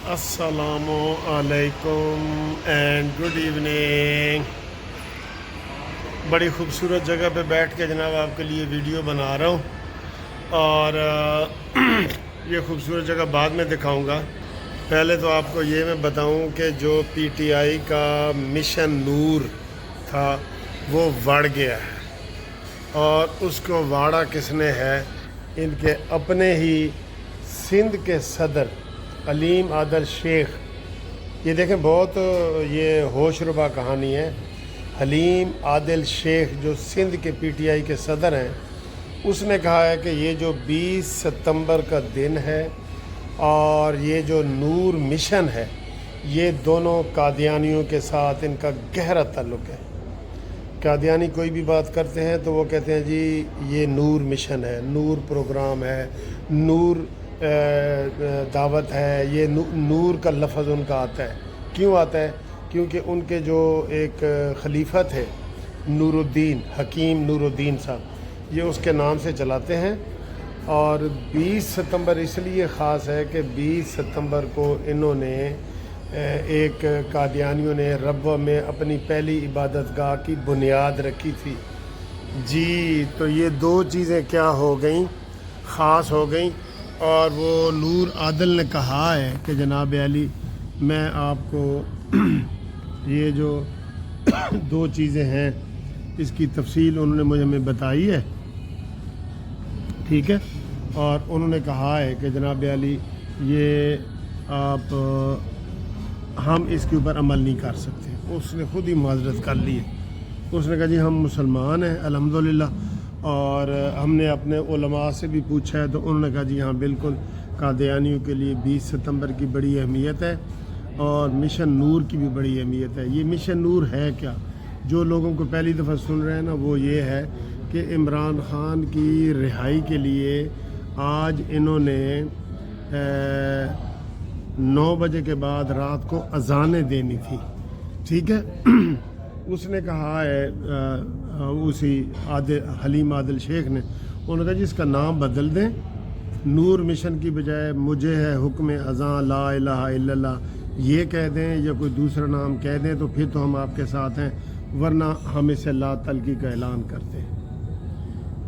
السلام علیکم and good evening. بڑی خوبصورت جگہ پہ بیٹھ کے جناب آپ کے لیے ویڈیو بنا رہا ہوں، اور یہ خوبصورت جگہ بعد میں دکھاؤں گا۔ پہلے تو آپ کو یہ میں بتاؤں کہ جو پی ٹی آئی کا مشن نور تھا وہ وڑ گیا ہے، اور اس کو واڑا کس نے ہے؟ ان کے اپنے ہی سندھ کے صدر حلیم عادل شیخ۔ یہ دیکھیں، بہت یہ ہوش ربا کہانی ہے۔ حلیم عادل شیخ جو سندھ کے پی ٹی آئی کے صدر ہیں، اس نے کہا ہے کہ یہ جو 20 ستمبر کا دن ہے اور یہ جو نور مشن ہے، یہ دونوں قادیانیوں کے ساتھ ان کا گہرا تعلق ہے۔ قادیانی کوئی بھی بات کرتے ہیں تو وہ کہتے ہیں جی یہ نور مشن ہے، نور پروگرام ہے، نور دعوت ہے۔ یہ نور کا لفظ ان کا آتا ہے، کیوں آتا ہے؟ کیونکہ ان کے جو ایک خلیفہ تھے نور الدین، حکیم نور الدین صاحب، یہ اس کے نام سے چلاتے ہیں۔ اور 20 ستمبر اس لیے خاص ہے کہ 20 ستمبر کو انہوں نے ایک قادیانیوں نے ربوہ میں اپنی پہلی عبادت گاہ کی بنیاد رکھی تھی جی۔ تو یہ دو چیزیں کیا ہو گئیں، خاص ہو گئیں۔ اور وہ نور عادل نے کہا ہے کہ جناب علی میں آپ کو یہ جو دو چیزیں ہیں اس کی تفصیل انہوں نے مجھے بتائی ہے، ٹھیک ہے۔ اور انہوں نے کہا ہے کہ جناب علی یہ آپ ہم اس کے اوپر عمل نہیں کر سکتے۔ اس نے خود ہی معذرت کر لی ہے۔ اس نے کہا جی ہم مسلمان ہیں الحمدللہ، اور ہم نے اپنے علماء سے بھی پوچھا ہے تو انہوں نے کہا جی ہاں بالکل، قادیانیوں کے لیے 20 ستمبر کی بڑی اہمیت ہے، اور مشن نور کی بھی بڑی اہمیت ہے۔ یہ مشن نور ہے کیا؟ جو لوگوں کو پہلی دفعہ سن رہے ہیں نا، وہ یہ ہے کہ عمران خان کی رہائی کے لیے آج انہوں نے 9 بجے کے بعد رات کو اذانیں دینی تھی، ٹھیک ہے۔ اس نے کہا ہے اسی حلیم عادل شیخ نے، انہوں نے کہا جی اس کا نام بدل دیں، نور مشن کی بجائے مجھے ہے حکم اذاں لا الہ الا اللہ یہ کہہ دیں، یا کوئی دوسرا نام کہہ دیں، تو پھر تو ہم آپ کے ساتھ ہیں، ورنہ ہم اسے لا تلقی کا اعلان کرتے ہیں۔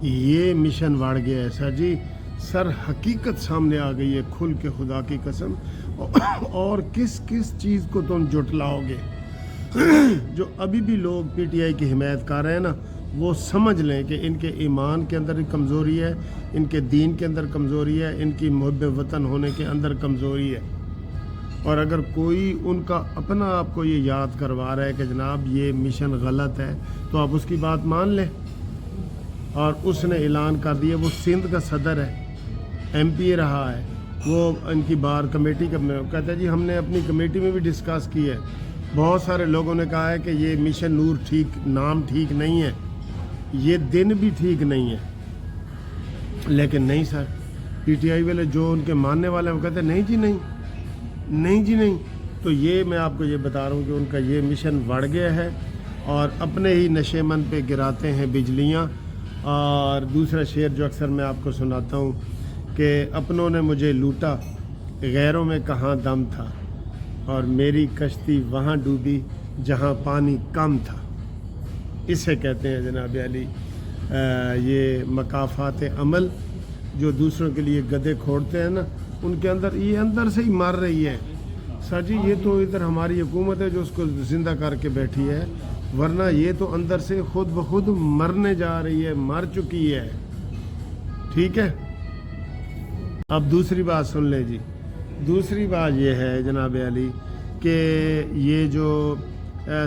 یہ مشن وڑ گیا ہے سر جی، سر حقیقت سامنے آ گئی ہے کھل کے، خدا کی قسم۔ اور کس کس چیز کو تم جھٹلاؤ گے؟ جو ابھی بھی لوگ پی ٹی آئی کی حمایت کر رہے ہیں نا، وہ سمجھ لیں کہ ان کے ایمان کے اندر کمزوری ہے، ان کے دین کے اندر کمزوری ہے، ان کی محب وطن ہونے کے اندر کمزوری ہے۔ اور اگر کوئی ان کا اپنا آپ کو یہ یاد کروا رہا ہے کہ جناب یہ مشن غلط ہے، تو آپ اس کی بات مان لیں۔ اور اس نے اعلان کر دیا، وہ سندھ کا صدر ہے، ایم پی رہا ہے، وہ ان کی بار کمیٹی کا کہتا ہے جی ہم نے اپنی کمیٹی میں بھی ڈسکس کی ہے، بہت سارے لوگوں نے کہا ہے کہ یہ مشن نور نام ٹھیک نہیں ہے، یہ دن بھی ٹھیک نہیں ہے، لیکن نہیں سر، پی ٹی آئی والے جو ان کے ماننے والے ہیں وہ کہتے ہیں نہیں جی نہیں، نہیں جی نہیں۔ تو یہ میں آپ کو یہ بتا رہا ہوں کہ ان کا یہ مشن بڑھ گیا ہے، اور اپنے ہی نشے من پہ گراتے ہیں بجلیاں۔ اور دوسرا شعر جو اکثر میں آپ کو سناتا ہوں کہ اپنوں نے مجھے لوٹا، غیروں میں کہاں دم تھا، اور میری کشتی وہاں ڈوبی جہاں پانی کم تھا۔ اسے کہتے ہیں جناب علی یہ مکافات عمل، جو دوسروں کے لیے گدے کھوڑتے ہیں نا، ان کے اندر یہ اندر سے ہی مر رہی ہے سر جی۔ یہ تو ادھر ہماری حکومت ہے جو اس کو زندہ کر کے بیٹھی ہے، ورنہ یہ تو اندر سے خود بخود مرنے جا رہی ہے، مر چکی ہے، ٹھیک ہے۔ اب دوسری بات سن لیں جی۔ دوسری بات یہ ہے جناب علی کہ یہ جو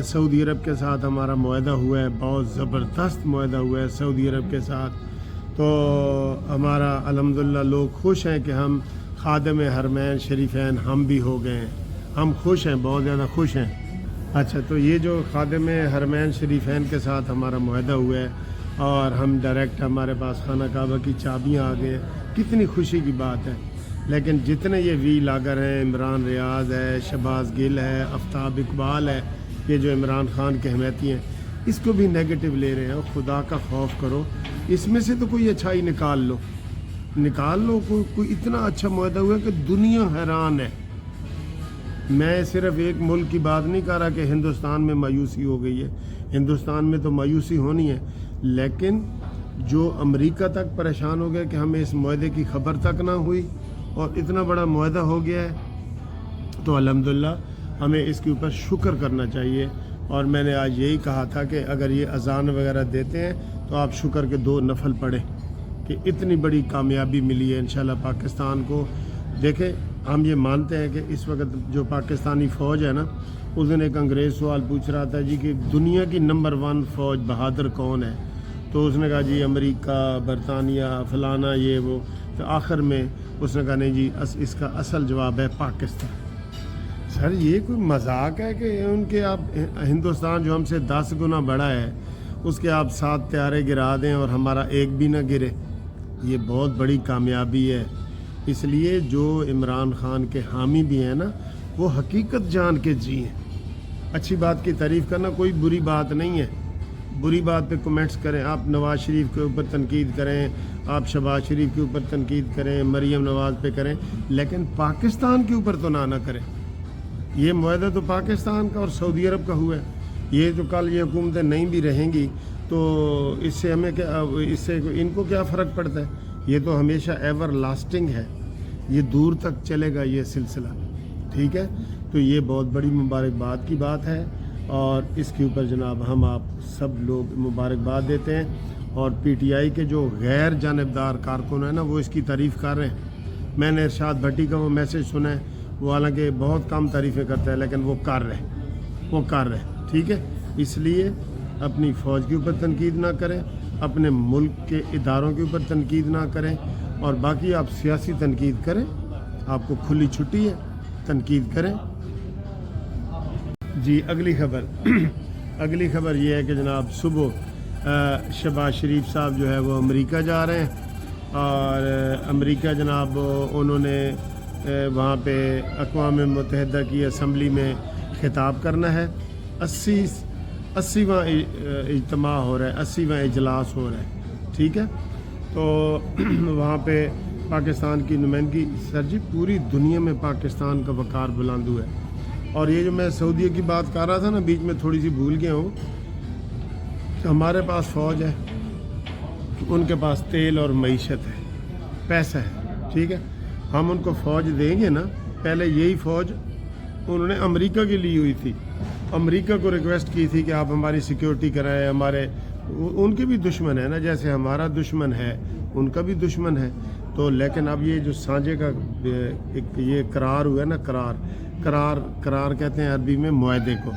سعودی عرب کے ساتھ ہمارا معاہدہ ہوا ہے، بہت زبردست معاہدہ ہوا ہے سعودی عرب کے ساتھ، تو ہمارا الحمدللہ لوگ خوش ہیں کہ ہم خادم حرمین شریفین ہم بھی ہو گئے ہیں، ہم خوش ہیں، بہت زیادہ خوش ہیں۔ اچھا، تو یہ جو خادم حرمین شریفین کے ساتھ ہمارا معاہدہ ہوا ہے، اور ہم ڈائریکٹ ہمارے پاس خانہ کعبہ کی چابیاں آ گئے، کتنی خوشی کی بات ہے۔ لیکن جتنے یہ وی لاگر ہیں، عمران ریاض ہے، شہباز گل ہے، آفتاب اقبال ہے، یہ جو عمران خان کے حمایتی ہیں، اس کو بھی نیگیٹو لے رہے ہیں۔ خدا کا خوف کرو، اس میں سے تو کوئی اچھائی نکال لو، کوئی اتنا اچھا معاہدہ ہوا ہے کہ دنیا حیران ہے۔ میں صرف ایک ملک کی بات نہیں کر رہا کہ ہندوستان میں مایوسی ہو گئی ہے، ہندوستان میں تو مایوسی ہونی ہے، لیکن جو امریکہ تک پریشان ہو گیا کہ ہمیں اس معاہدے کی خبر تک نہ ہوئی اور اتنا بڑا معاہدہ ہو گیا ہے، تو الحمدللہ ہمیں اس کے اوپر شکر کرنا چاہیے۔ اور میں نے آج یہی کہا تھا کہ اگر یہ اذان وغیرہ دیتے ہیں تو آپ شکر کے 2 نفل پڑھیں کہ اتنی بڑی کامیابی ملی ہے انشاءاللہ پاکستان کو۔ دیکھیں ہم یہ مانتے ہیں کہ اس وقت جو پاکستانی فوج ہے نا، اس دن ایک انگریز سوال پوچھ رہا تھا جی کہ دنیا کی نمبر 1 فوج بہادر کون ہے، تو اس نے کہا جی امریکہ، برطانیہ، فلانا، یہ وہ، تو آخر میں اس نے کہا نہیں جی اس کا اصل جواب ہے پاکستان۔ سر یہ کوئی مذاق ہے کہ ان کے آپ ہندوستان جو ہم سے 10 گنا بڑا ہے اس کے آپ 7 طیارے گرا دیں اور ہمارا ایک بھی نہ گرے، یہ بہت بڑی کامیابی ہے۔ اس لیے جو عمران خان کے حامی بھی ہیں نا، وہ حقیقت جان کے جی ہیں۔ اچھی بات کی تعریف کرنا کوئی بری بات نہیں ہے، بری بات پہ کمنٹس کریں، آپ نواز شریف کے اوپر تنقید کریں، آپ شہباز شریف کے اوپر تنقید کریں، مریم نواز پہ کریں، لیکن پاکستان کے اوپر تو نہ کریں۔ یہ معاہدہ تو پاکستان کا اور سعودی عرب کا ہوا ہے، یہ جو کل یہ حکومتیں نہیں بھی رہیں گی تو اس سے ہمیں کیا، اس سے ان کو کیا فرق پڑتا ہے؟ یہ تو ہمیشہ ایور لاسٹنگ ہے، یہ دور تک چلے گا یہ سلسلہ، ٹھیک ہے؟ تو یہ بہت بڑی مبارکباد کی بات ہے اور اس کے اوپر جناب ہم آپ سب لوگ مبارکباد دیتے ہیں۔ اور پی ٹی آئی کے جو غیر جانبدار کارکن ہیں نا، وہ اس کی تعریف کر رہے ہیں۔ میں نے ارشاد بھٹی کا وہ میسج سنا ہے، وہ حالانکہ بہت کم تعریفیں کرتا ہے لیکن وہ کر رہے، ٹھیک ہے؟ اس لیے اپنی فوج کے اوپر تنقید نہ کریں، اپنے ملک کے اداروں کے اوپر تنقید نہ کریں، اور باقی آپ سیاسی تنقید کریں، آپ کو کھلی چھٹی ہے، تنقید کریں۔ جی اگلی خبر یہ ہے کہ جناب صبح شہباز شریف صاحب جو ہے وہ امریکہ جا رہے ہیں، اور امریکہ جناب انہوں نے وہاں پہ اقوام متحدہ کی اسمبلی میں خطاب کرنا ہے۔ 80واں اجتماع ہو رہا ہے، 80واں اجلاس ہو رہا ہے، ٹھیک ہے؟ تو وہاں پہ پاکستان کی نمائندگی، سر جی پوری دنیا میں پاکستان کا وقار بلند ہوا ہے۔ اور یہ جو میں سعودیہ کی بات کر رہا تھا نا، بیچ میں تھوڑی سی بھول گیا ہوں، کہ ہمارے پاس فوج ہے، ان کے پاس تیل اور معیشت ہے، پیسہ ہے، ٹھیک ہے؟ ہم ان کو فوج دیں گے نا، پہلے یہی فوج انہوں نے امریکہ کی لی ہوئی تھی، امریکہ کو ریکویسٹ کی تھی کہ آپ ہماری سیکیورٹی کرائیں، ان کے بھی دشمن ہے نا، جیسے ہمارا دشمن ہے ان کا بھی دشمن ہے۔ تو لیکن اب یہ جو سانجے کا ایک یہ قرار ہوا ہے نا، قرار کہتے ہیں عربی میں معاہدے کو،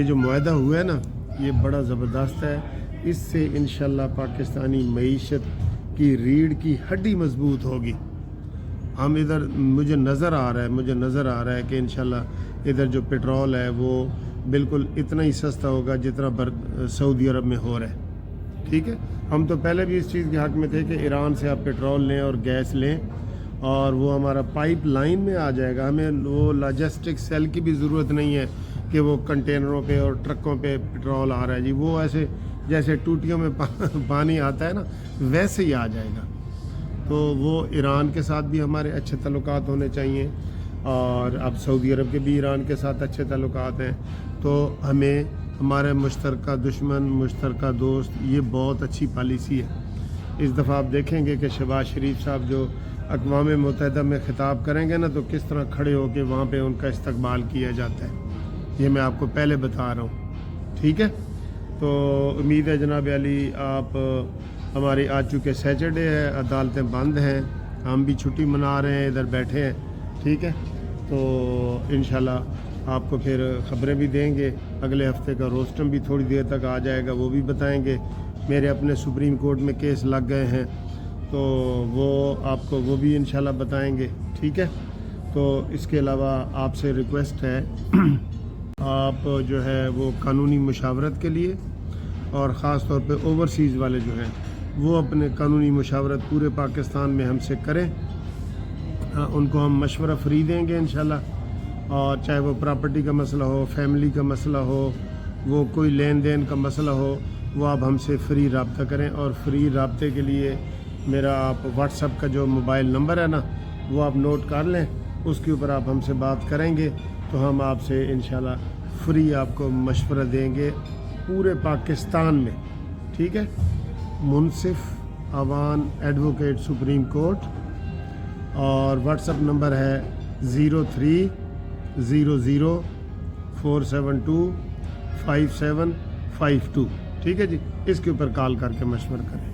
جو معاہدہ ہوا ہے نا یہ بڑا زبردست ہے، اس سے انشاءاللہ پاکستانی معیشت کی ریڑھ کی ہڈی مضبوط ہوگی۔ ہم ادھر مجھے نظر آ رہا ہے کہ انشاءاللہ ادھر جو پیٹرول ہے وہ بالکل اتنا ہی سستا ہوگا جتنا سعودی عرب میں ہو رہا ہے، ٹھیک ہے؟ ہم تو پہلے بھی اس چیز کے حق میں تھے کہ ایران سے آپ پیٹرول لیں اور گیس لیں اور وہ ہمارا پائپ لائن میں آ جائے گا، ہمیں وہ لاجسٹک سیل کی بھی ضرورت نہیں ہے کہ وہ کنٹینروں پہ اور ٹرکوں پہ پیٹرول آ رہا ہے جی، وہ ایسے جیسے ٹوٹیوں میں پانی آتا ہے نا ویسے ہی آ جائے گا۔ تو وہ ایران کے ساتھ بھی ہمارے اچھے تعلقات ہونے چاہیے، اور اب سعودی عرب کے بھی ایران کے ساتھ اچھے تعلقات ہیں، تو ہمیں ہمارے مشترکہ دشمن، مشترکہ دوست، یہ بہت اچھی پالیسی ہے۔ اس دفعہ آپ دیکھیں گے کہ شہباز شریف صاحب جو اقوام متحدہ میں خطاب کریں گے نا، تو کس طرح کھڑے ہو کے وہاں پہ ان کا استقبال کیا جاتا ہے، یہ میں آپ کو پہلے بتا رہا ہوں، ٹھیک ہے؟ تو امید ہے جناب علی آپ ہماری آج چونکہ سیٹرڈے ہے، عدالتیں بند ہیں، ہم بھی چھٹی منا رہے ہیں، ادھر بیٹھے ہیں، ٹھیک ہے؟ تو انشاءاللہ آپ کو پھر خبریں بھی دیں گے، اگلے ہفتے کا روسٹم بھی تھوڑی دیر تک آ جائے گا، وہ بھی بتائیں گے۔ میرے اپنے سپریم کورٹ میں کیس لگ گئے ہیں تو وہ آپ کو وہ بھی انشاءاللہ بتائیں گے، ٹھیک ہے؟ تو اس کے علاوہ آپ سے ریکویسٹ ہے آپ جو ہے وہ قانونی مشاورت کے لیے، اور خاص طور پہ اوورسیز والے جو ہیں وہ اپنے قانونی مشاورت پورے پاکستان میں ہم سے کریں، ان کو ہم مشورہ فری دیں گے انشاءاللہ، اور چاہے وہ پراپرٹی کا مسئلہ ہو، فیملی کا مسئلہ ہو، وہ کوئی لین دین کا مسئلہ ہو، وہ آپ ہم سے فری رابطہ کریں۔ اور فری رابطے کے لیے میرا آپ واٹس ایپ کا جو موبائل نمبر ہے نا وہ آپ نوٹ کر لیں، اس کے اوپر آپ ہم سے بات کریں گے تو تو ہم آپ سے انشاءاللہ فری آپ کو مشورہ دیں گے پورے پاکستان میں، ٹھیک ہے؟ منصف اوان ایڈوکیٹ سپریم کورٹ، اور واٹس اپ نمبر ہے 0300472572، ٹھیک ہے جی؟ اس کے اوپر کال کر کے مشورہ کریں۔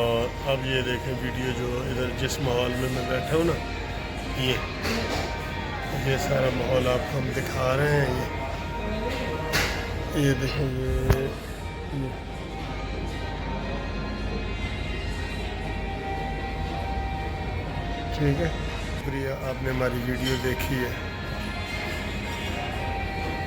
اور اب یہ دیکھیں ویڈیو جو ادھر جس ماحول میں میں بیٹھا ہوں نا، یہ سارا ماحول آپ کو ہم دکھا رہے ہیں۔ یہ دیکھیں یہ ٹھیک ہے، شکریہ آپ نے ہماری ویڈیو دیکھی ہے۔